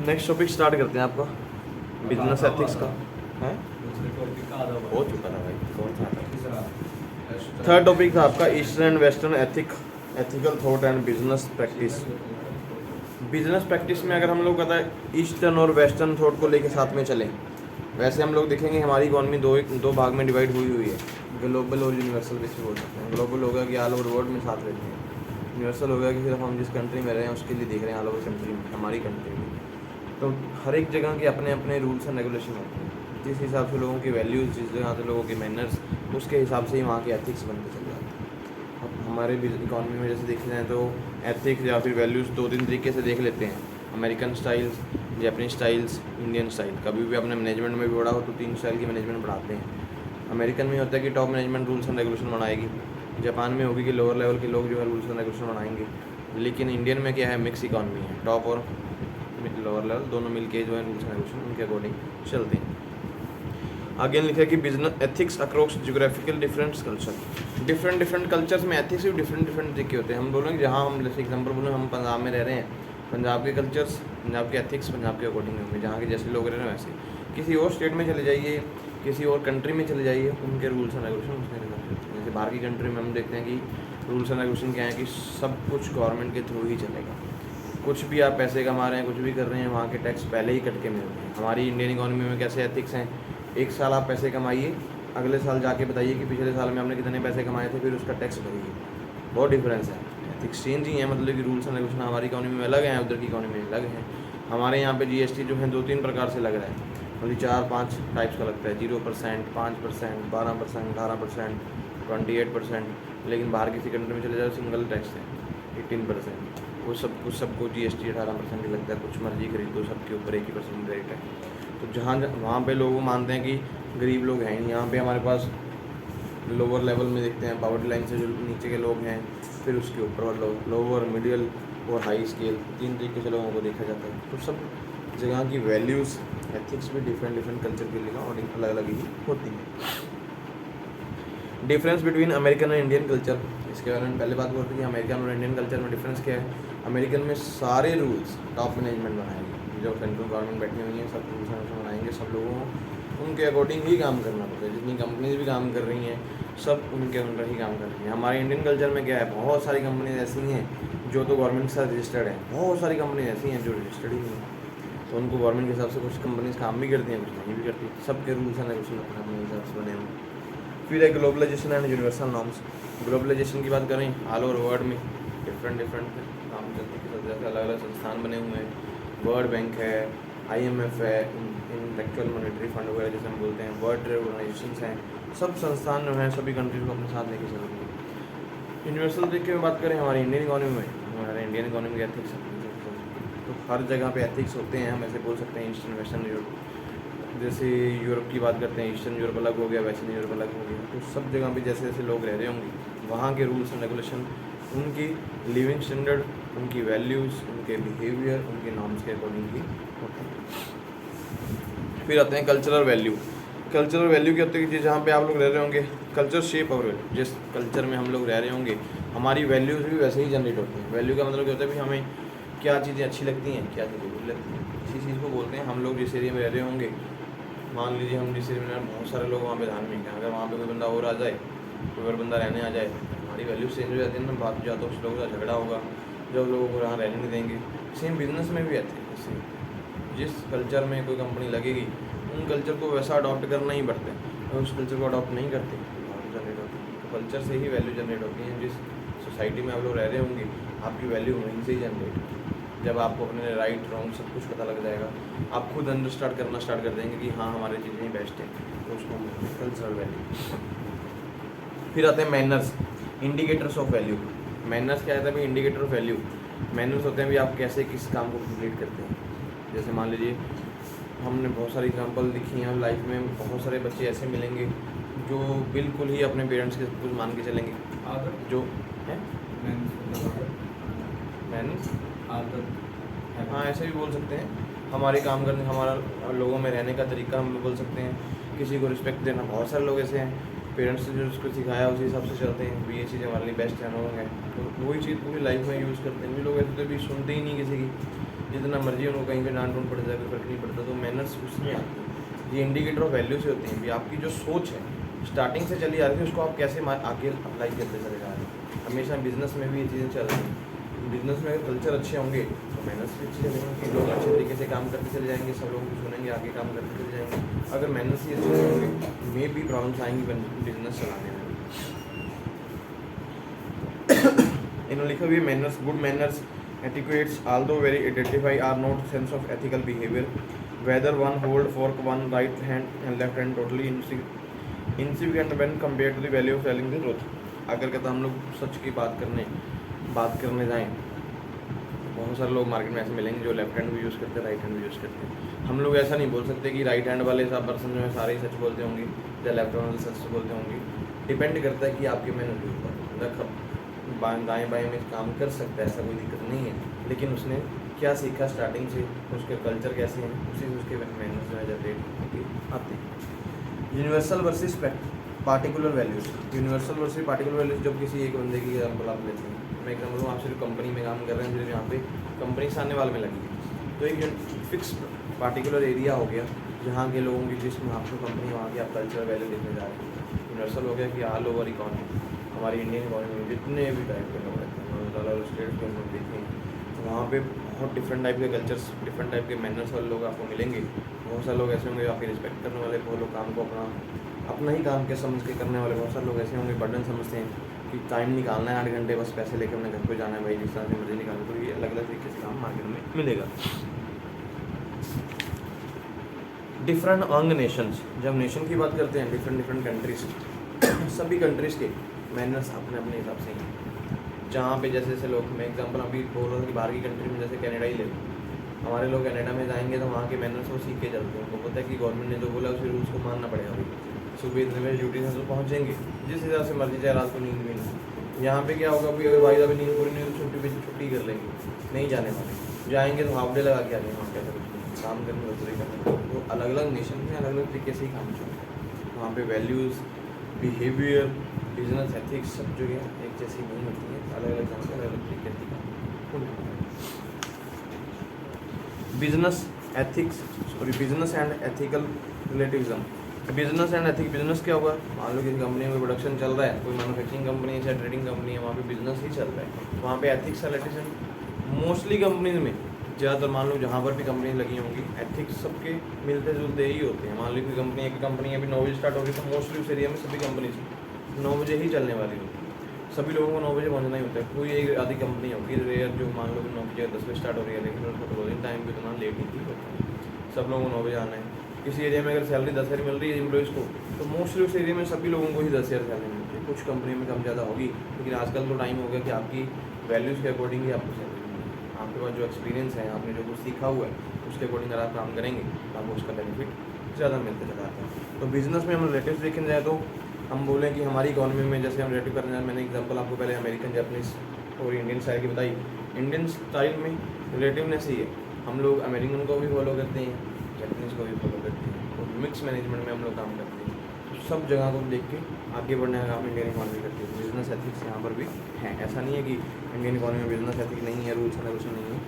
Next topic start करते हैं आपका बिजनेस एथिक्स का है। हो चुका था भाई, कौन सा था? थर्ड टॉपिक था आपका eastern and western ethical thought and business practice. Business practice में अगर हम लोग कहता है ईस्टर्न और वेस्टर्न थॉट को लेके साथ में चलें, वैसे हम लोग देखेंगे हमारी इकॉनमी दो भाग में डिवाइड हुई हुई है, ग्लोबल और यूनिवर्सल बेसिस बोल सकते हैं। ग्लोबल होगा कि ऑल ओवर वर्ल्ड में साथ रहते हैं, यूनिवर्सल होगा कि सिर्फ हम जिस कंट्री में रहे हैं उसके लिए देख रहे हैं, ऑल ओवर कंट्री में, हमारी कंट्री में। तो हर एक जगह के अपने अपने रूल्स एंड रेगुलेशन होते हैं, जिस हिसाब से लोगों की वैल्यूज़, जिस जगह से लोगों के मैनर्स, उसके हिसाब से ही वहाँ के एथिक्स बनते चल जाते हैं। अब हमारे भी इकॉनमी में जैसे देखे जाए तो एथिक्स या फिर वैल्यूज़ दो तीन तरीके से देख लेते हैं, American styles, Japanese styles, Indian style. कभी भी अपने मैनेजमेंट में भी पढ़ा हो तो 3 स्टाइल की मैनेजमेंट पढ़ाते हैं। अमेरिकन में होता है कि top management rules and regulation बनाएगी, जापान में होगी कि लोअर लेवल के लोग जो है रूल्स एंड रेगुलेशन बनाएंगे। लेकिन इंडियन में क्या है, मिक्स इकॉनमी है, टॉप और लोअर लेवल दोनों मिलके जो है रूल्स एंड रेगुलेशन उनके अकॉर्डिंग चलते हैं। आगे लिखा है कि business ethics across geographical different cultures में एथिक्स भी डिफरेंट तरीके होते हैं। हम बोलेंगे जहाँ हम जैसे एग्जांपल बोलें, हम पंजाब में रह रहे हैं, पंजाब के कल्चर्स, पंजाब के एथिक्स पंजाब के अकॉर्डिंग होंगे, जहाँ के जैसे लोग रह रहे हैं वैसे। किसी और स्टेट में चले जाइए, किसी और कंट्री में चले जाइए, उनके रूल्स एंड रेगुलेशन उसके हिसाब से होते हैं। जैसे बाहर की कंट्री में हम देखते हैं कि रूल्स एंड रेगुलेशन क्या है कि सब कुछ गवर्नमेंट के थ्रू ही चलेगा। कुछ भी आप पैसे कमा रहे हैं, कुछ भी कर रहे हैं, वहाँ के टैक्स पहले ही कट के मिलते हैं। हमारी इंडियन इकॉनमी में कैसे एथिक्स हैं, एक साल आप पैसे कमाइए, अगले साल जाके बताइए कि पिछले साल में आपने कितने पैसे कमाए थे, फिर उसका टैक्स भरिए। बहुत डिफरेंस है, एथिक्स चेंज ही है, मतलब कि रूल्स एंड रेगुलेशन हमारी इकॉनमी में अलग हैं, उधर की इकॉनमी में अलग हैं। हमारे यहाँ पे जीएसटी जो है 2-3 प्रकार से लग रहा है, मतलब 4-5 टाइप्स का लगता है, 0%, 5%, 12%, 18%, 28%। लेकिन बाहर किसी कंट्री में चले जाओ सिंगल टैक्स है 18%। वो सबको जीएसटी 18% ही लगता है, कुछ मर्जी खरीदो, सबके ऊपर 1% रेट है। तो जहाँ वहाँ पे लोग मानते हैं कि गरीब लोग हैं, यहाँ पे हमारे पास लोअर लेवल में देखते हैं, पावर्टी लाइन से जो नीचे के लोग हैं, फिर उसके ऊपर वाले लोग, लोअर, मिडिल और हाई स्केल, 3 तरीके से लोगों को देखा जाता है। तो सब जगह की वैल्यूज़, एथिक्स भी डिफरेंट कल्चर के लिए और अलग अलग ही होती है। डिफरेंस बिटवीन अमेरिकन और इंडियन कल्चर, इसके बारे में पहले बात करते हैं कि अमेरिकन और इंडियन कल्चर में डिफरेंस क्या है। अमेरिकन में सारे रूल्स टॉप मैनेजमेंट बनाएगी, जो सेंट्रल गवर्नमेंट बैठी हुई है, सब रूल्स बनाएंगे, सब लोगों को उनके अकॉर्डिंग ही काम करना पड़ता है। जितनी कंपनीज भी काम कर रही हैं सब उनके अंडर ही काम कर रही हैं। हमारे इंडियन कल्चर में क्या है, बहुत सारी कंपनीज ऐसी हैं जो तो गवर्नमेंट के साथ रजिस्टर्ड है, बहुत सारी कंपनीज ऐसी हैं जो रजिस्टर्ड ही नहीं है। तो उनको गवर्नमेंट के हिसाब से कुछ कंपनीज काम भी करती हैं, कुछ नहीं भी करती, सबके रूल्स एंड रेगुलेशन अपने हिसाब से बने हुए। फिर है globalisation and universal norms. Globalisation की बात करें, ऑल ओवर वर्ल्ड में डिफरेंट काम चलते हैं, जैसे अलग अलग संस्थान बने हुए हैं, वर्ल्ड बैंक है, IMF है, इंटेलेक्चुअल मॉनेटरी फंड वगैरह जैसे हम बोलते हैं, वर्ल्ड ट्रेड ऑर्गेनाइजेशन हैं, सब संस्थान जो हैं सभी कंट्रीज को अपने साथ लेके चल रही है। यूनिवर्सल तरीके में बात करें हमारी इंडियन इकॉनमी में, हमारे इंडियन इकॉनमी के एथिक्स, तो हर जगह पे एथिक्स होते हैं। हम ऐसे बोल सकते हैं ईस्टर्न वेस्टर्न यूरोप, जैसे यूरोप की बात करते हैं, ईस्टर्न यूरोप अलग हो गया, वेस्टर्न यूरोप अलग हो गया। तो सब जगह पे जैसे जैसे लोग रह रहे होंगे, वहाँ के रूल्स एंड रेगुलेशन, उनकी लिविंग स्टैंडर्ड, उनकी वैल्यूज़, उनके बिहेवियर, उनके नॉर्म्स के अकॉर्डिंग ही होते हैं। फिर आते हैं कल्चरल वैल्यू। कल्चरल वैल्यू क्या होती है कि जहाँ पे आप लोग रह रहे होंगे, कल्चर शेप और वैल्यू, जिस कल्चर में हम लोग रह रहे होंगे हमारी वैल्यूज़ भी वैसे ही जनरेट होती हैं। वैल्यू का मतलब क्या होता है, भी हमें क्या चीज़ें अच्छी लगती हैं, क्या चीज़ें बुरी लगती हैं, इसी चीज़ को बोलते हैं। हम लोग जिस एरिया में रह रहे होंगे, मान लीजिए हम जिस एरिया में, बहुत सारे लोग वहाँ पे धार्मिक हैं, अगर वहाँ पे कोई बंदा और आ जाए, कोई और बंदा रहने आ जाए, हमारी वैल्यू चेंज हो जाती है ना, बात जाता है उस लोगों का झगड़ा होगा, जो लोगों को यहाँ रहने नहीं देंगे। सेम बिजनेस में भी आते हैं, जैसे जिस कल्चर में कोई कंपनी लगेगी, उन कल्चर को वैसा अडॉप्ट करना ही पड़ता है, और उस कल्चर को अडॉप्ट नहीं करते जनरेट होती है। तो कल्चर से ही वैल्यू जनरेट होती है। जिस सोसाइटी में आप लोग रह रहे होंगे, आपकी वैल्यू वहीं से ही जनरेट होती है। जब आपको अपने राइट रॉन्ग सब कुछ पता लग जाएगा, आप खुद अंडरस्टैंड करना स्टार्ट कर देंगे कि हाँ हमारी चीज़ें ही बेस्ट है, तो उसको हम बोलते हैं कल्चरल वैल्यू। फिर आते हैं manners, indicators of value. Manners क्या होता है भाई, इंडिकेटर ऑफ वैल्यू। मैनर्स होते हैं भी आप कैसे किस काम को कंप्लीट करते हैं। जैसे मान लीजिए हमने बहुत सारी एग्जांपल लिखी हैं लाइफ में, बहुत सारे बच्चे ऐसे मिलेंगे जो बिल्कुल ही अपने पेरेंट्स के कुछ मान के चलेंगे, आदत जो है मैनर्स आदत, हाँ ऐसे भी बोल सकते हैं। हमारे काम करने, हमारा लोगों में रहने का तरीका हम बोल सकते हैं। किसी को रिस्पेक्ट देना, बहुत सारे लोग ऐसे हैं पेरेंट्स ने जो उसको सिखाया उसी हिसाब से चलते हैं, भी ये चीज़ हमारे लिए बेस्ट है, लोग हैं तो वही चीज़ पूरी लाइफ में यूज़ करते हैं। भी लोग ऐसे तो भी सुनते ही नहीं किसी की, जितना मर्जी उनको कहीं पे डांट पड़ जाए कोई फर्क नहीं पड़ता। तो मैनर्स उसमें आती है। ये इंडिकेटर ऑफ वैल्यू से होते हैं भी आपकी जो सोच है स्टार्टिंग से चली आ रही है उसको आप कैसे आगे अप्लाई करते चले जा रहे हैं। हमेशा बिजनेस में भी ये चीज़ें चल रही हैं। बिजनेस में अगर कल्चर अच्छे होंगे तो मैनर्स भी अच्छे रहेंगे कि लोग अच्छे तरीके से काम करते चले जाएंगे, सब लोगों को सुनेंगे, आगे काम करते चले जाएंगे। अगर मैनर्स ही अच्छे नहीं होंगे मे भी प्रॉब्लम्स आएंगी बिजनेस चलाने में। इन्होंने लिखा हुआ है manners, good manners etiquettes although very identify are not sense of ethical behavior whether one hold fork one right hand and left hand totally insignificant when compared to the value of telling the truth। अगर कहता हम लोग सच की बात करने जाएं बहुत सारे लोग मार्केट में ऐसे मिलेंगे जो लेफ्ट हैंड भी यूज़ करते हैं, राइट हैंड भी यूज़ करते हैं। हम लोग ऐसा नहीं बोल सकते कि राइट हैंड वाले सब पर्सन जो है सारे ही सच बोलते होंगे या लेफ्ट हैंड वाले सच बोलते होंगे। डिपेंड करता है कि आपके मैनर के ऊपर। दाएँ बाएँ में काम कर सकता है, ऐसा कोई दिक्कत नहीं है, लेकिन उसने क्या सीखा स्टार्टिंग से, उसके कल्चर कैसे हैं, उसी से उसके मैनर्स जो है जनरेट होके आते हैं। Universal versus particular values. Universal versus particular values जब किसी एक बंदे की एग्जाम्पल आप लेते हैं, मैं एग्जाम्पल हूँ, आप सिर्फ कंपनी में काम कर रहे हैं, सिर्फ यहाँ पे कंपनी सामने वाले में लगी है, तो एक फिक्स पार्टिकुलर एरिया हो गया जहाँ के लोगों की जिसमें आपको कंपनी वहाँ की आप कल्चरल वैल्यू देखने जा रहे हैं। यूनिवर्सल हो गया कि ऑल ओवर इकॉनमी, हमारी इंडियन इकॉनमी में जितने भी टाइप के लोग रहते हैं, अलग अलग स्टेट के हम लोग देखें तो वहाँ पे बहुत डिफरेंट टाइप के कल्चर्स, डिफरेंट टाइप के मैनर्स वाले लोग आपको मिलेंगे। बहुत सारे लोग ऐसे होंगे आपकी रिस्पेक्ट करने वाले, बहुत लोग काम को अपना ही काम के समझ के करने वाले, बहुत सारे लोग ऐसे होंगे बर्डन समझते हैं कि टाइम निकालना है 8 घंटे, बस पैसे लेकर अपने घर को जाना है भाई, जिस तरह से मर्जी निकालना। तो ये अलग अलग तरीके से काम मार्केट में मिलेगा। डिफरेंट अंग नेशंस, जब नेशन की बात करते हैं डिफरेंट कंट्रीज, सभी कंट्रीज़ के मैनर्स अपने अपने हिसाब से हैं। जहाँ पे जैसे जैसे लोग, मैं एग्जांपल अभी बोल रहा था कि बाहर की कंट्री में जैसे कनाडा ही ले लो, हमारे लोग कनाडा में जाएंगे तो वहाँ के मैनर्स वो सीख के चलते हैं। उनको पता है कि गवर्नमेंट ने जो बोला उस रूल्स को मानना पड़ेगा। भाई सुबह इतने बजे ड्यूटी से तो पहुँचेंगे, जिस हिसाब से मर्जी चाहे रात को नींद भी नहीं। यहाँ पे क्या होगा, अभी अगर भाई अभी नींद पूरी नहीं तो छुट्टी कर लेंगे, नहीं जाने वाले, जाएंगे तो हाफ डे लगा के आ जाएंगे, वहाँ पे ऐसा कुछ नहीं, काम करने मजदूरी करने। तो अलग अलग नेशन में अलग अलग तरीके से ही काम चलता है। वहाँ पे वैल्यूज़, बिहेवियर, बिजनेस एथिक्स सब जो है एक जैसी नहीं होती है, अलग अलग जगह पर अलग अलग तरीके से business ethics, sorry business and ethical relativism. Business and ethic, business क्या होगा, मान लो किसी कंपनी में प्रोडक्शन चल रहा है, कोई मैन्युफैक्चरिंग कंपनी है या ट्रेडिंग कंपनी है, वहाँ पे बिजनेस ही चल रहा है, वहाँ पे एथिक्स रिलेटिविज्म मोस्टली कंपनीज में ज़्यादातर, मान लो जहाँ पर भी कंपनी लगी होंगी, एथिक्स सबके मिलते जुलते ही होते हैं। मान लो कोई कंपनी, एक कंपनी अभी 9 बजे स्टार्ट होगी तो मोस्टली उस एरिया में सभी कंपनीज 9 बजे ही चलने वाली होती है, सभी लोगों को 9 बजे पहुँचना ही होता है। कोई एक आधी कंपनी होगी रेयर जो मान लो 9 बजे 10 बजे स्टार्ट हो रही है, लेकिन उसको क्लोजिंग टाइम भी उतना लेट नहीं होता है, सब लोगों को 9 बजे आना है। किसी एरिया में अगर सैलरी 10,000 मिल रही है एम्प्लॉइज़ को, तो मोस्टली उस एरिया में सभी लोगों को ही 10,000 सैलरी मिलती है। कुछ कंपनी में कम ज़्यादा होगी, लेकिन आजकल तो टाइम हो गया कि आपकी वैल्यूज़ के अकॉर्डिंग ही आपको सैलरी मिलेगी। आपके पास जो एक्सपीरियंस है, आपने जो कुछ सीखा हुआ है, उसके अकॉर्डिंग अगर आप काम करेंगे तो आपको उसका बेनिफिट ज़्यादा मिलते चला जाता है। तो बिजनेस में हम रिलेटिव्स देखने जाए तो हम बोलें कि हमारी इकॉनमी में जैसे हम रिलेटिव करने जाए, मैंने एग्जांपल आपको पहले अमेरिकन, जापानीज़ और इंडियन स्टाइल की बताई। इंडियन स्टाइल में रिलेटिवनेस ही है, हम लोग अमेरिकन को भी फॉलो करते हैं, जापानीज़ को भी फॉलो करते हैं, और मिक्स मैनेजमेंट में हम लोग काम करते हैं। तो सब जगह को देख के आगे बढ़ने का काम इंडियन इकॉनमी करती है। बिजनेस एथिक्स यहाँ पर भी है, ऐसा नहीं है कि इंडियन इकॉनमी में बिजनेस एथिक्स नहीं है, रूल्स एंड रेगुलेशन नहीं है,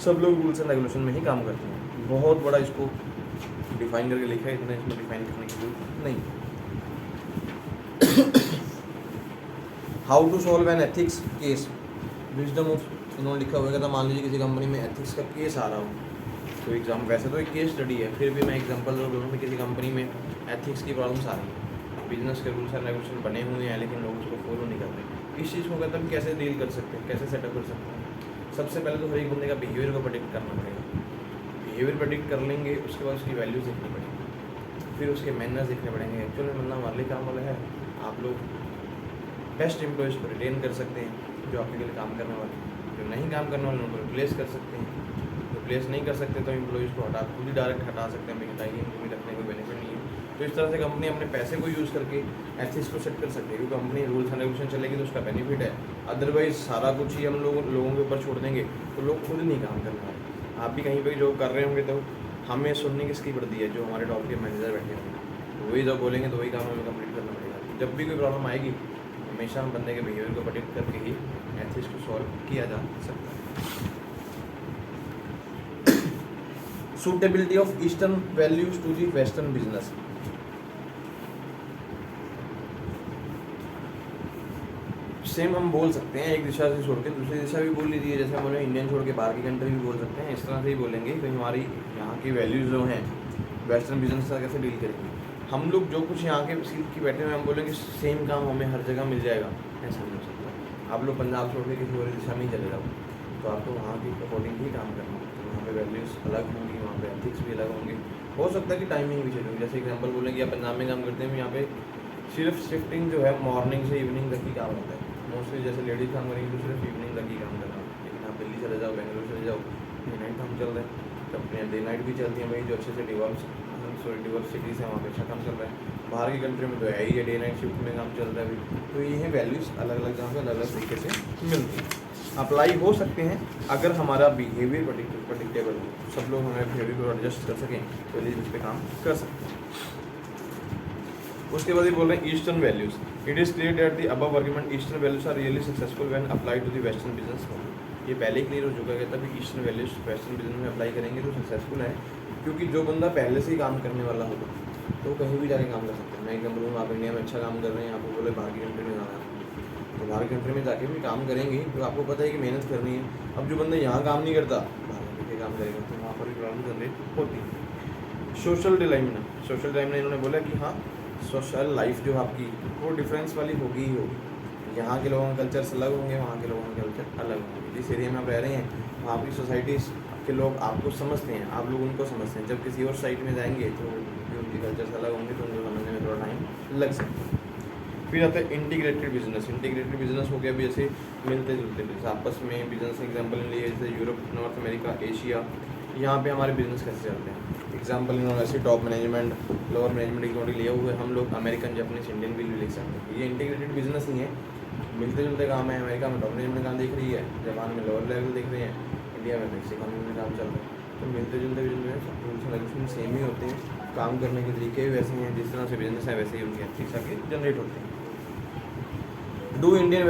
सब लोग रूल्स एंड रेगुलेशन में ही काम करते हैं। बहुत बड़ा इसको डिफाइन करके लिखा है, इतना इसमें डिफाइन करने की जरूरत नहीं। How to solve an ethics case, wisdom of, इन्होंने लिखा हुआ है। मान लीजिए किसी कंपनी में एथिक्स का केस आ रहा हो, तो एग्जाम, वैसे तो एक केस स्टडी है, फिर भी मैं एग्जांपल दूँ कि किसी कंपनी में एथिक्स की प्रॉब्लम्स आ रही है, बिजनेस के रूल्स एंड रेगुलेशन बने हुए हैं लेकिन लोग उसको फॉलो नहीं कर रहे। इस चीज़ को कहते हैं कैसे डील कर सकते हैं, कैसे सेटअप कर सकते हैं। सबसे पहले तो हर एक बंदे का बिहेवियर को प्रेडिक्ट करना पड़ेगा। बिहेवियर प्रेडिक्ट कर लेंगे, उसके बाद उसकी वैल्यूज देखनी पड़ेगी, फिर उसके मैनर्स देखने पड़ेंगे। एक्चुअल में बंदा हमारे लिए काम वाला है, आप लोग बेस्ट एम्प्लॉयज़ को रिटेन कर सकते हैं जो आपके लिए काम करने वाले, जो नहीं काम करने वाले उनको रिप्लेस कर सकते हैं, रिप्लेस नहीं कर सकते तो एम्प्लॉयज़ को खुद ही डायरेक्ट हटा सकते हैं, भाई हटाइए, इनको रखने कोई बेनिफिट नहीं है। तो इस तरह से कंपनी अपने पैसे को यूज़ करके एथिक्स को सेट कर सकती है, क्योंकि कंपनी रूल्स एंड रेगुलेशन चलेगी तो उसका बेनिफिट है। अदरवाइज सारा कुछ ही हम लोगों के ऊपर छोड़ देंगे तो लोग खुद नहीं काम करने वाले। आप भी कहीं पर जॉब कर रहे होंगे तो हमें सुनने किसकी पड़ती है, जो हमारे टॉप के मैनेजर बैठे होंगे, वही जब बोलेंगे तो वही काम हमें कंप्लीट करना पड़ेगा। जब भी कोई प्रॉब्लम आएगी हमेशा हम बंदे के बिहेवियर को प्रेडिक्ट करके ही एथिक्स को सॉल्व किया जा सकता है। Suitability of eastern values to the western business. Same हम बोल सकते हैं, एक दिशा से छोड़ के दूसरी दिशा भी बोल लीजिए, जैसे हम बोले इंडियन छोड़ के बाहर की कंट्री भी बोल सकते हैं, इस तरह से ही बोलेंगे कि हमारी यहाँ की वैल्यूज़ जो हैं वेस्टर्न बिजनेस का कैसे डील करेंगे। हम लोग जो कुछ यहाँ के सीख के बैठे हुए हम बोलेंगे सेम काम हमें हर जगह मिल जाएगा, ऐसा नहीं हो सकता। आप लोग पंजाब छोड़ के किसी और दिशा में ही चले जाओ तो आपको वहाँ की अकॉर्डिंग ही काम करना है, तो वहाँ पे वैल्यूज़ अलग होंगी, वहाँ पे एथिक्स भी अलग होंगे। हो सकता है कि टाइमिंग भी चेंज होगी, जैसे एग्जांपल बोलेंगे आप पंजाब में काम करते हैं, यहाँ पे सिर्फ शिफ्टिंग जो है मॉर्निंग से इवनिंग तक ही काम होता है मोस्टली, जैसे लेडीज़ काम करेंगी तो सिर्फ इवनिंग तक ही काम करना। लेकिन आप दिल्ली चले जाओ, बेंगलुरु चले जाओ, डे नाइट काम चल रहा है, कंपनियाँ डे नाइट भी चलती हैं भाई, जो अच्छे से डेवलप सिटीज़ हैं वहाँ पे अच्छा काम चल रहा है। बाहर की कंट्री में तो है ही, डे नाइट शिफ्ट में काम चल रहा है अभी। तो ये है वैल्यूज़ अलग अलग जगह पे अलग अलग तरीके से मिलती हैं, अप्लाई हो सकते हैं अगर हमारा बिहेवियर प्रडिक्टेबल हो, सब लोग हमारे बिहेवियर को एडजस्ट कर सकें तो इस पर काम कर सकते हैं। उसके बाद ये बोल रहे हैं eastern values. It is clear that the above argument eastern values are really successful when applied to the western business model. ये पहले ही क्लियर हो चुका है, तभी ईस्टर्न वैल्यूज वेस्टर्न बिजनेस में अप्लाई करेंगे तो सक्सेसफुल है, क्योंकि जो बंदा पहले से ही काम करने वाला होगा तो कहीं भी जाके काम कर सकते हैं। मैं एग्जाम्पल दूँ, आप इंडिया में अच्छा काम कर रहे हैं, आपको बोले बाहर की कंट्री में जाना है तो बाहर की कंट्री में जाके भी काम करेंगे, तो आपको पता है कि मेहनत करनी है। अब जो बंदा यहाँ काम नहीं करता बाहर जाके काम करेगा तो वहाँ पर भी प्रॉब्लम जनरेट होती है। सोशल डिलाइमिना, सोशल डिलाइमिना इन्होंने बोला कि हाँ सोशल लाइफ जो आपकी वो डिफरेंस वाली होगी ही होगी। यहाँ के लोगों के कल्चर्स अलग होंगे, वहाँ के लोगों के कल्चर अलग होंगे। जिस एरिया में आप रह रहे हैं वहाँ की सोसाइटीज़ के लोग आपको समझते हैं, आप लोग उनको समझते हैं। जब किसी और साइड में जाएंगे तो उनके कल्चर्स अलग होंगे तो उनको समझने में थोड़ा टाइम लग सकता है। फिर आता है इंटीग्रेटेड बिजनेस। इंटीग्रेटेड बिजनेस हो गया भी जैसे मिलते जुलते बिजनेस आपस में बिजनेस एग्जाम्पल लिए, जैसे यूरोप, नॉर्थ अमेरिका, एशिया, यहाँ पे हमारे बिजनेस कैसे चलते हैं। एग्जाम्पल इन्होंने ऐसे top management, lower management economy लिए हुए, हम लोग अमेरिकन, जापानीज, इंडियन भी लिख सकते हैं। ये इंटीग्रेटेड बिजनेस नहीं है, मिलते जुलते काम है। अमेरिका में टॉप मैनेजमेंट काम देख रही है, जापान में लोअर लेवल देख रहे हैं, इंडिया में मिक्स इकोनॉमी में काम चल रहा है। तो मिलते जुलते business rules and regulation same ही होते हैं, काम करने के तरीके भी वैसे हैं, जिस तरह से बिजनेस है वैसे ही उनकी एथिक्स आके जनरेट होते हैं। Do Indian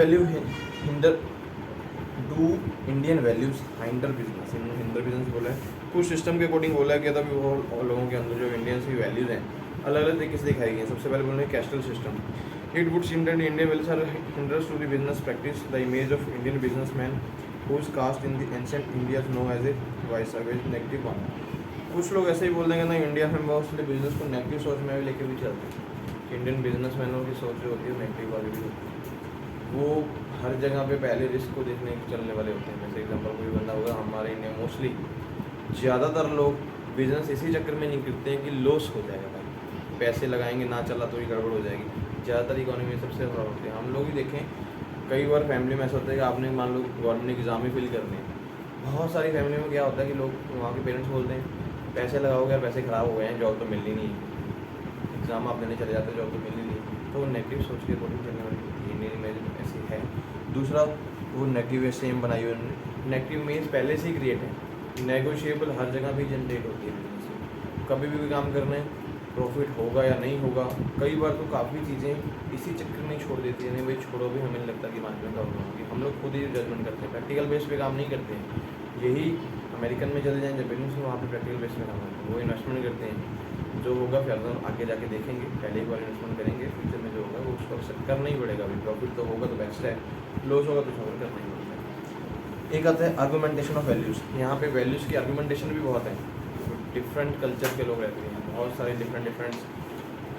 values hinder business. इन्होंने हिंडर बिजनेस बोला है, कुछ सिस्टम के अकॉर्डिंग बोला है कि तभी वो लोगों के अंदर जो इंडियंस की वैल्यूज़ हैं अलग अलग तरीके से दिखाई गई हैं। सबसे पहले बोल रहे हैं caste system. It would seem that Indian values are hinders to the business practice. The image of Indian businessman whose caste in the ancient India know as a vice negative one. कुछ लोग ऐसे ही बोल देंगे ना, India में बहुत सारे business को नेगेटिव सोच में भी लेके भी चलते हैं। इंडियन बिजनेसमैनों की सोच जो होती है नेगेटिव वाली भी होती है, वो हर जगह पे पहले रिस्क को देखने चलने वाले होते हैं। जैसे एग्जांपल कोई बंदा होगा, हमारे इंडिया मोस्टली ज़्यादातर लोग बिजनेस इसी चक्कर में नहीं करते हैं कि लॉस हो जाएगा भाई, पैसे लगाएंगे ना चला तो ही गड़बड़ हो जाएगी। ज़्यादातर इकोनॉमी में सबसे प्रॉब्लम होती है। हम लोग ही देखें, कई बार फैमिली में ऐसा होता है कि आपने मान लो गवर्नमेंट एग्ज़ाम ही फिल करने हैं, बहुत सारी फैमिली में क्या होता है कि लोग वहाँ के पेरेंट्स बोलते हैं पैसे लगाओगे, पैसे ख़राब हो गए हैं, जॉब तो मिलनी नहीं है, एग्ज़ाम आप देने चले जाते, जॉब तो मिलनी नहीं है। तो वो नेगेटिव सोच के अकॉर्डिंग चलने वाली इंडियन इमेज ऐसी है। दूसरा, वो नेगेटिव सेम बनाई हुई उन्होंने, नेगेटिव इमेज पहले से ही क्रिएट है, नेगोशिएबल हर जगह भी जनरेट होती है बिजनेस में। कभी भी कोई काम करना है, प्रॉफिट होगा या नहीं होगा, कई बार तो काफ़ी चीज़ें इसी चक्कर में छोड़ देती है, नहीं भाई छोड़ो भी, हमें नहीं लगता कि मार्केट में प्रॉब्लम होगी। हम लोग खुद ही जजमेंट करते हैं, प्रैक्टिकल बेस पे काम नहीं करते हैं। यही अमेरिकन में चले जाएँ, जापानीज में, वहाँ पे प्रैक्टिकल बेस पे काम करते हैं, वो इन्वेस्टमेंट करते हैं। जो होगा फिर हम आगे जाके देखेंगे, पहले एक बार इन्वेस्टमेंट करेंगे, फ्यूचर में जो होगा वो उसको एक्सेप्ट करना ही पड़ेगा। अभी प्रॉफिट तो होगा तो बेस्ट है, लॉस होगा तो सफर करना ही पड़ेगा। एक आता है आर्गूमेंटेशन ऑफ वैल्यूज़। यहाँ पे वैल्यूज़ की आर्गूमेंटेशन भी बहुत है। डिफरेंट कल्चर के लोग रहते हैं, बहुत सारे डिफरेंट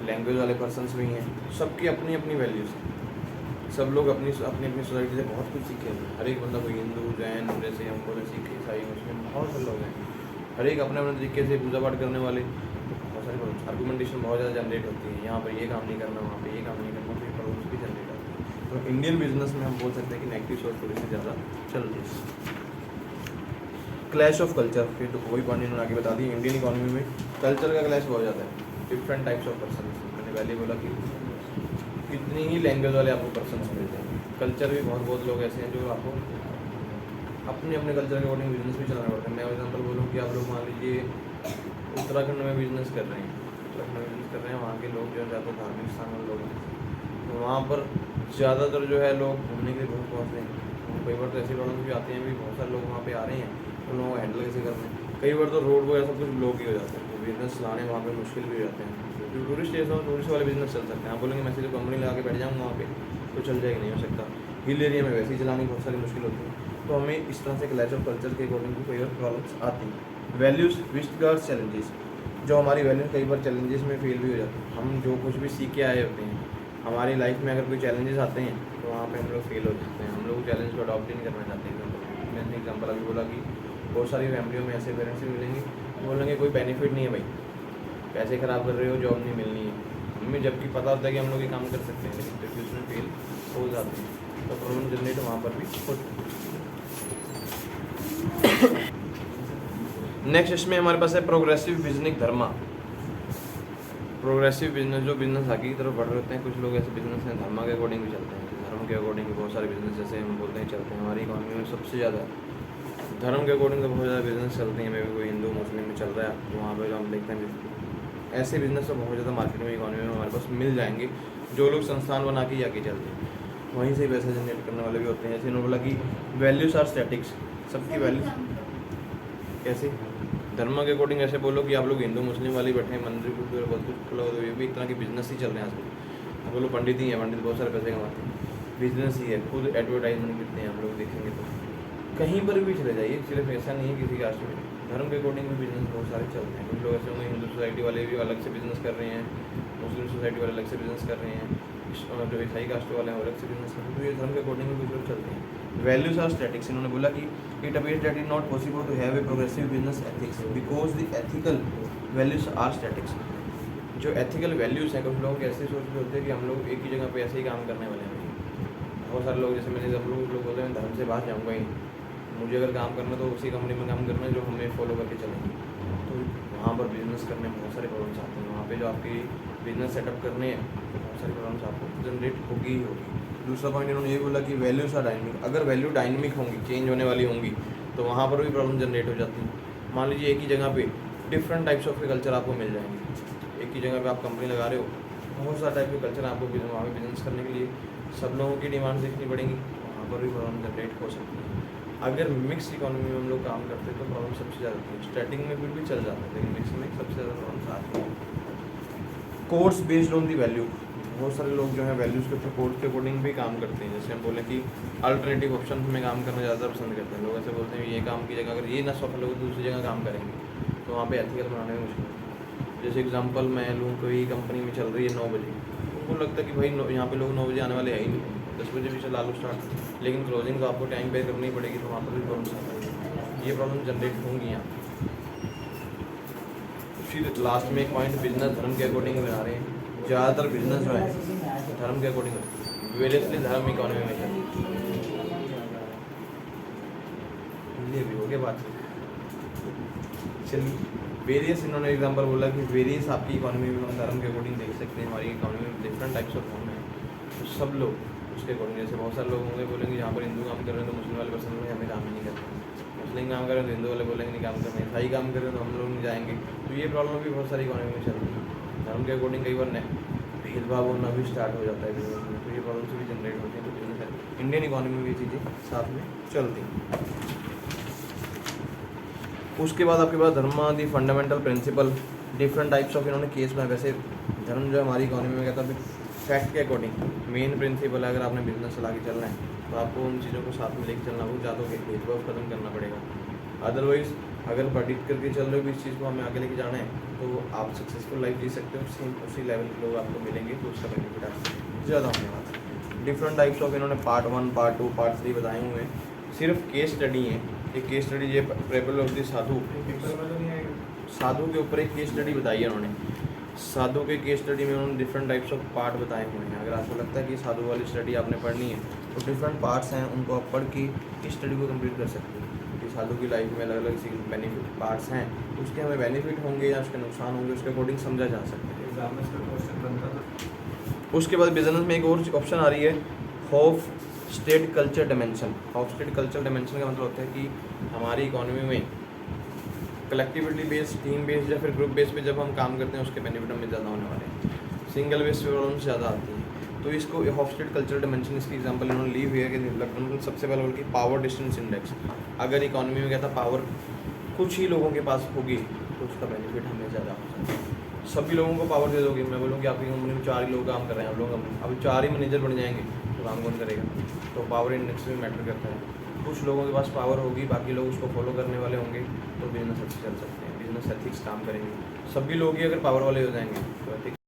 लैंग्वेज वाले पर्सनस भी हैं, सबकी अपनी अपनी वैल्यूज़ हैं। सब लोग अपनी अपनी सोसाइटी से बहुत कुछ सीखे हैं। हर एक बंदा, कोई हिंदू, जैन, जैसे हम बोले सिख, ईसाई, मुस्लिम, बहुत सारे लोग हैं, हर एक अपने अपने तरीके से पूजा पाठ करने वाले। तो बहुत सारी आर्गूमेंटेशन बहुत ज़्यादा जनरेट होती है। यहाँ पर ये काम नहीं करना, वहाँ पर ये काम नहीं करना, तो ये प्रॉब्लम्स भी जनरेट होती है। तो इंडियन बिजनेस में हम बोल सकते हैं कि नेगेटिव सोच थोड़ी सी ज़्यादा चल रही है। क्लैश ऑफ कल्चर, फिर तो वही पॉइंट इन्होंने आगे बता दी। इंडियन इकोनॉमी में कल्चर का क्लैश बहुत ज़्यादा है। डिफरेंट टाइप्स ऑफ पर्सन, मैंने पहले बोला कि कितनी ही लैंग्वेज वाले आपको पर्सन मिलते हैं। कल्चर भी बहुत लोग ऐसे हैं जो आपको अपने अपने कल्चर के अकॉर्डिंग बिजनेस भी चलाना पड़ता है। मैं एग्जाम्पल बोलूँ कि आप लोग मान लीजिए उत्तराखंड में बिजनेस कर रहे हैं, वहाँ के लोग जो है ज़्यादा धार्मिक स्थान वाले लोग हैं, तो वहाँ पर ज़्यादातर जो है लोग घूमने के लिए बहुत पहुँचते हैं। कई बार तो ऐसी प्रॉब्लम भी आती हैं, भी बहुत सारे लोग वहाँ पे आ रहे हैं, तो लोगों को हैंडल कैसे करना है। कई बार तो रोड वगैरह सब कुछ ब्लॉक ही हो जाता है, तो बिजनेस चलाने वहाँ पे मुश्किल भी हो जाते हैं। तो टूरिस्ट एरिया में टूरिस्ट वाले बिजनेस चल सकते हैं। आप बोलेंगे मैं सीधे कंपनी लगा के बैठ जाऊँगा वहाँ पे, तो चल जाएगा, नहीं हो सकता। हिल एरिया में वैसे ही चलाने की बहुत सारी मुश्किल होती है। तो हमें इस तरह से क्लैश ऑफ कल्चर के अकॉर्डिंग भी कई बार प्रॉब्लम्स आती हैं। वैल्यूज़ विस्टगार्ड चैलेंजेस, जो हमारी वैल्यू कई बार चैलेंजेस में फेल भी हो जाती है। हम जो कुछ भी सीख के आए होते हैं, हमारी लाइफ में अगर कोई चैलेंजेस आते हैं तो वहाँ पे हम लोग फेल हो जाते हैं। हम लोग चैलेंज को अडॉप्ट ही नहीं करना चाहते हैं। मैंने एग्जाम्पल अभी बोला कि बहुत सारी फैमिलियों में ऐसे पेरेंट्स भी मिलेंगे, बोलेंगे कोई बेनिफिट नहीं है भाई, पैसे ख़राब कर रहे हो, जॉब नहीं मिलनी है। हमें जबकि पता होता है कि हम लोग ये काम कर सकते हैं, लेकिन जबकि उसमें फेल हो जाते हैं, तो प्रॉब्लम जनरेट वहाँ पर भी होती है। नेक्स्ट इसमें हमारे पास है प्रोग्रेसिव बिजनेस धर्मा। प्रोग्रेसिव बिजनेस, जो बिजनेस आगे की तरफ बढ़ रहे होते हैं। कुछ लोग ऐसे बिजनेस हैं धर्मा के अकॉर्डिंग भी चलते हैं। धर्म के अकॉर्डिंग भी बहुत सारे बिजनेस जैसे हम बोलते हैं चलते हैं। हमारी इकॉनमी में सबसे ज़्यादा धर्म के अकॉर्डिंग तो बहुत ज़्यादा बिजनेस चलते हैं। मे भी कोई हिंदू मुस्लिम में चल रहा है तो वहाँ पर जो हम देखते हैं ऐसे बिजनेस तो बहुत ज़्यादा मार्केट में इकॉनमी में हमारे पास मिल जाएंगे, जो लोग संस्थान बना के आगे चलते हैं, वहीं से पैसा जनरेट करने वाले भी होते हैं। जैसे इन्होंने बोला कि वैल्यूज़ आर स्टैटिक्स, सबकी वैल्यूज कैसे धर्म के अकॉर्डिंग ऐसे बोलो कि आप लोग हिंदू मुस्लिम वाले बैठे हैं, मंदिर गुरुद्वारा बहुत कुछ खुला हो, तो ये भी एक तरह की बिजनेस ही चल रहे हैं आजकल। आप बोलो पंडित ही हैं, पंडित बहुत सारे पैसे कमाते हैं, बिजनेस ही है, खुद एडवर्टाइजमेंट करते हैं। आप लोग देखेंगे तो कहीं पर भी चले जाइए, सिर्फ ऐसा नहीं है किसी कास्ट में, धर्म के अकॉर्डिंग भी बिजनेस बहुत सारे चलते हैं। कुछ लोग ऐसे होंगे हिंदू सोसाइटी वाले भी अलग से बिजनेस कर रहे हैं, मुस्लिम सोसाइटी वाले अलग से बिजनेस कर रहे हैं, जो ईसाई कास्ट वाले हैं अलग से बिजनेस कर रहे हैं। तो ये धर्म के अकॉर्डिंग भी कुछ लोग चलते हैं। वैल्यूज आर स्टैटिक्स, इन्होंने बोला कि it appears that is not possible to have a progressive business ethics because the ethical values are statics. जो एथिकल वैल्यूज़ हैं, कुछ लोगों के ऐसे सोच होते हैं कि हम लोग एक ही जगह पे ऐसे ही काम करने वाले हैं। बहुत सारे लोग जैसे मैंने हम लोग बोलते हैं धर्म से बाहर जाऊँगा ही, मुझे अगर काम करना तो उसी कंपनी में काम करना है जो हमें फॉलो करके चलेंगे। तो वहाँ पर बिजनेस करने में बहुत सारे प्रॉब्लम्स आते हैं। वहाँ पे जो आपकी बिजनेस सेटअप करने हैं तो बहुत सारी प्रॉब्लम्स आपको जनरेट होगी ही होगी। दूसरा पॉइंट इन्होंने ये बोला कि वैल्यूज़ आर डायनेमिक। अगर वैल्यू डायनेमिक होंगी, चेंज होने वाली होंगी, तो वहाँ पर भी प्रॉब्लम जनरेट हो जाती है। मान लीजिए एक ही जगह पे डिफरेंट टाइप्स ऑफ कल्चर आपको मिल जाएंगे। एक ही जगह पे आप कंपनी लगा रहे हो, बहुत सारा टाइप के कल्चर आपको वहाँ पे बिजनेस करने के लिए सब लोगों की डिमांड देखनी पड़ेंगी, वहाँ पर भी प्रॉब्लम जनरेट हो सकती है। अगर मिक्स इकोनॉमी में हम लोग काम करते हैं तो प्रॉब्लम सबसे ज़्यादा होती है। स्टार्टिंग में फिर भी चल जाता है, लेकिन मिक्स में सबसे ज़्यादा प्रॉब्लम्स आती हैं। Course based on the value, बहुत सारे लोग जो है वैल्यूज़ के ऊपर कोर्स के अकॉर्डिंग भी काम करते हैं। जैसे हम बोले कि अल्टरनेटिव ऑप्शन में काम करना ज़्यादा पसंद करते हैं। लोग ऐसे बोलते हैं ये काम की जगह अगर ये ना सफल हो तो दूसरी जगह काम करेंगे, तो वहाँ पे एथिकल बनाने में मुश्किल है। जैसे एग्जांपल मैं लूँ, कोई कंपनी में चल रही है 9 बजे, उनको लगता है कि भाई यहाँ पे लोग 9 बजे आने वाले हैं ही नहीं, 10 बजे भी चला लो स्टार्ट, लेकिन क्लोजिंग तो आपको टाइम पे करनी पड़ेगी, तो वहाँ पर भी प्रॉब्लम आता है। ये प्रॉब्लम जनरेट होंगी यहाँ। फिर लास्ट में एक पॉइंट बिजनेस धर्म के अकॉर्डिंग बना रहे हैं। ज़्यादातर बिजनेस जो है धर्म के अकॉर्डिंग वेरियसली धर्म इकोनॉमी में ये भी हो गया बात। चलिए वेरियस, इन्होंने एग्जांपल बोला कि वेरियस आपकी इकोनॉमी में हम धर्म के अकॉर्डिंग देख सकते हैं। हमारी इकोनॉमी में डिफरेंट टाइप्स ऑफ धर्म है, तो सब लोग उसके अकॉर्डिंग, जैसे बहुत सारे लोग होंगे बोलेंगे जहाँ पर हिंदू काम कर रहे हैं तो मुस्लिम वाले पर्सन में हमें काम ही नहीं करना, मुस्लिम काम कर रहे हैं तो हिंदू वाले बोलेंगे नहीं काम करना, ईसाई काम कर रहे हैं तो हम लोग नहीं जाएंगे। तो ये प्रॉब्लम भी बहुत सारी इकोनॉमी में चल रही है। धर्म के अकॉर्डिंग कई बार भेदभाव होना भी स्टार्ट हो जाता है बिजनेस में, तो ये प्रॉब्लम्स भी जनरेट होती हैं। तो बिजनेस है इंडियन इकोनॉमी में ये चीज़ें साथ में चलती हैं। उसके बाद आपके पास धर्म दी fundamental principle, different types of इन्होंने केस बनाए। वैसे धर्म जो हमारी इकोनॉमी में कहता है फैक्ट के अकॉर्डिंग मेन प्रिंसिपल है, अगर आपने बिजनेस चला के चलना है तो आपको उन चीज़ों को साथ में लेके चलना होगा, ज़्यादा भेदभाव खत्म करना पड़ेगा। अदरवाइज़ अगर प्रेडिक्ट करके चल रहे हो इस चीज़ को हमें आगे लेके जाना है तो आप सक्सेसफुल लाइफ जी सकते हो, सेम उसी लेवल के लोग आपको मिलेंगे, तो उसका बेनिफिट आपको ज़्यादा होने वाला है। डिफरेंट टाइप्स ऑफ इन्होंने पार्ट 1, पार्ट 2, पार्ट 3 बताए हुए हैं। सिर्फ केस स्टडी है, एक केस स्टडी ये प्रेबल ऑफ द साधु के ऊपर एक केस स्टडी बताई है उन्होंने। साधु के केस स्टडी में उन्होंने डिफरेंट टाइप्स ऑफ पार्ट बताए हुए हैं। अगर आपको लगता है कि साधु वाली स्टडी आपने पढ़नी है तो डिफरेंट पार्ट्स हैं, उनको आप पढ़ के इस स्टडी को कंप्लीट कर सकते हैं। कि साधु की लाइफ में अलग अलग सी बेनिफिट पार्ट्स हैं, उसके हमें बेनिफिट होंगे या उसके नुकसान होंगे, उसके अकॉर्डिंग समझा जा सकता है। एग्जाम में इसका क्वेश्चन बनता था। उसके बाद बिजनेस में एक और ऑप्शन आ रही है, Hofstede culture dimension. Hofstede culture dimension का मतलब होता है कि हमारी इकोनॉमी में कलेक्टिविटी बेस्ड, टीम बेस्ड या फिर ग्रुप बेस्ड पे जब हम काम करते हैं उसके बेनिफिट हमें ज़्यादा होने वाले हैं। सिंगल बेस्ड पे प्रॉब्लम ज़्यादा आती है। तो इसको हॉफ स्टेट कल्चर डायमेंशन, इसकी एग्जांपल इन्होंने ली हुई है कि डेवलपमेंट सबसे पहले बोल की पावर डिस्टेंस इंडेक्स। अगर इकोनॉमी में क्या था, पावर कुछ ही लोगों के पास होगी तो उसका बेनिफिट हमें ज़्यादा हो सकता है। सभी लोगों को पावर दे दोगे, मैं बोलूँगी आपकी कंपनी में 4 ही लोग काम कर रहे हैं, आप लोग अभी 4 ही मैनेजर बन जाएंगे तो काम कौन करेगा? तो पावर इंडेक्स में मैटर करता है। कुछ लोगों के पास पावर होगी, बाकी लोग उसको फॉलो करने वाले होंगे तो बिजनेस अच्छे चल सकते हैं, बिजनेस एथिक्स काम करेंगे। सभी लोग ही अगर पावर वाले हो जाएंगे तो एथिक्स